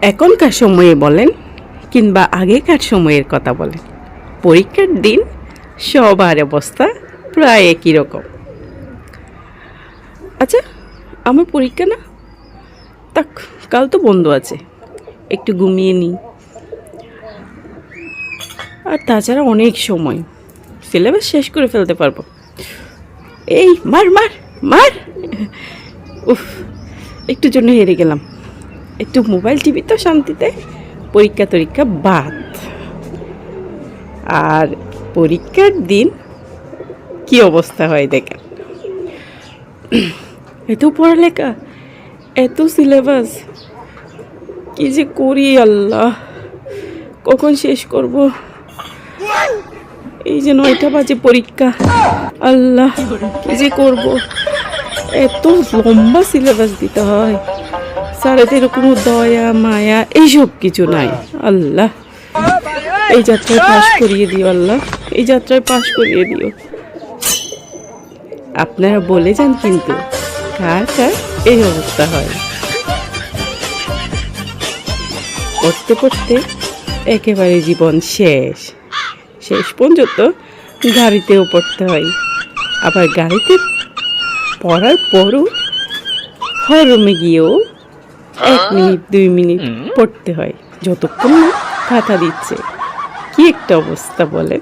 এখনকার সময়ে বলেন কিংবা আগেকার সময়ের কথা বলেন, পরীক্ষার দিন সবার অবস্থা প্রায় একই রকম। আচ্ছা, আমার পরীক্ষা না, তাক কাল তো বন্ধ আছে, একটু ঘুমিয়ে নিই। আর তাছাড়া অনেক সময়, সিলেবাস শেষ করে ফেলতে পারবো। এই মার মার মার, উফ, একটু জন্য হেরে গেলাম। একটু মোবাইল টিভি তো শান্তিতে, পরীক্ষা টরীক্ষা বাদ। আর পরীক্ষার দিন কি অবস্থা হয় দেখেন, এত পড়ালেখা, এত সিলেবাস, কি যে করি আল্লাহ, কখন শেষ করব? এই যে 9টা বাজে পরীক্ষা, আল্লাহ কি যে করব? এত লম্বা সিলেবাস দিতে হয়, স্যারেদের কোনো দয়া মায়া এইসব কিছু নাই। আল্লাহ এই যাত্রায় পাশ করিয়ে দিও, আল্লাহ এই যাত্রায় পাশ করিয়ে দিও। আপনারা বলে যান কিন্তু কার কার এই অবস্থা হয়। পড়তে পড়তে একেবারে জীবন শেষ, শেষ পর্যন্ত গাড়িতেও পড়তে হয়। আবার গাড়িতে পড়ার পরও হরমে গিয়েও 1 মিনিট 2 মিনিট পড়তে হয়, যতক্ষণ না খাতা দিচ্ছে। কি একটা অবস্থা বলেন।